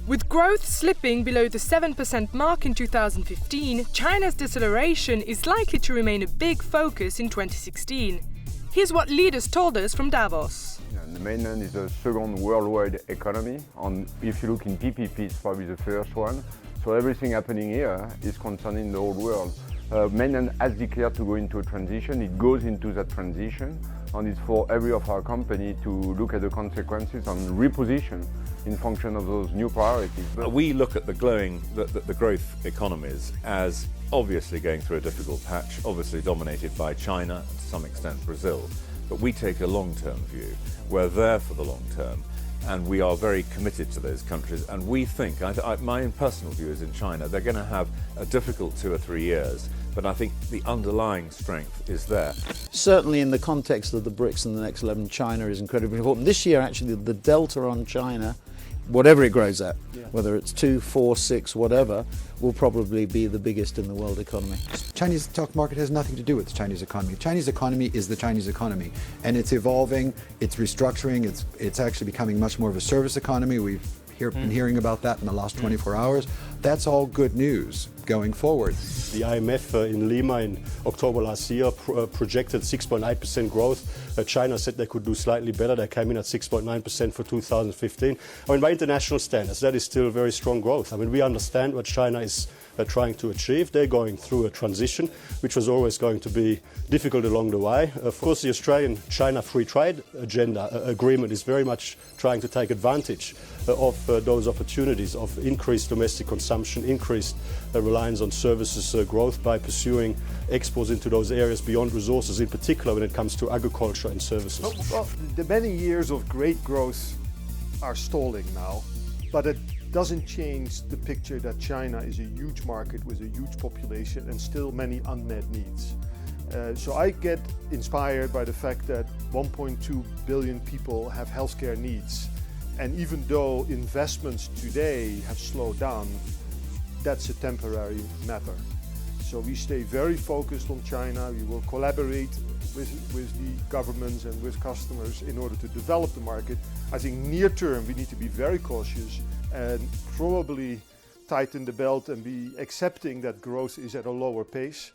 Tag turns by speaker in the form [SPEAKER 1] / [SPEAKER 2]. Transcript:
[SPEAKER 1] With growth slipping below the 7% mark in 2015, China's deceleration is likely to remain a big focus in 2016. Here's what leaders told us from Davos.
[SPEAKER 2] The mainland is the second worldwide economy, and if you look in PPP, it's probably the first one. So everything happening here is concerning the whole world. Mainland has declared to go into a transition. It goes into that transition, and it's for every of our company to look at the consequences and reposition in function of those new priorities.
[SPEAKER 3] We look at the growth economies as obviously going through a difficult patch, obviously dominated by China and to some extent Brazil. But we take a long-term view. We're there for the long term, and we are very committed to those countries. And we think, my own personal view is in China, they're going to have a difficult 2 or 3 years, but I think the underlying strength is there.
[SPEAKER 4] Certainly in the context of the BRICS and the next 11, China is incredibly important. This year, actually, the delta on China, whatever it grows at, whether it's 2, 4, 6, whatever, will probably be the biggest in the world economy.
[SPEAKER 5] Chinese stock market has nothing to do with the Chinese economy. The Chinese economy is the Chinese economy, and it's evolving, it's restructuring, it's actually becoming much more of a service economy. We've been hearing about that in the last 24 hours. That's all good news going forward.
[SPEAKER 6] The IMF in Lima in October last year projected 6.8% growth. China said they could do slightly better. They came in at 6.9% for 2015. I mean, by international standards, that is still very strong growth. I mean, we understand what China is trying to achieve. They're going through a transition, which was always going to be difficult along the way. Of course, the Australian-China free trade agreement is very much trying to take advantage of those opportunities of increased domestic consumption, increased reliance on services growth by pursuing exports into those areas beyond resources, in particular when it comes to agriculture and services.
[SPEAKER 7] Well, the many years of great growth are stalling now, but it doesn't change the picture that China is a huge market with a huge population and still many unmet needs. So I get inspired by the fact that 1.2 billion people have healthcare needs. And even though investments today have slowed down, that's a temporary matter. So we stay very focused on China. We will collaborate with the governments and with customers in order to develop the market. I think near term we need to be very cautious and probably tighten the belt and be accepting that growth is at a lower pace.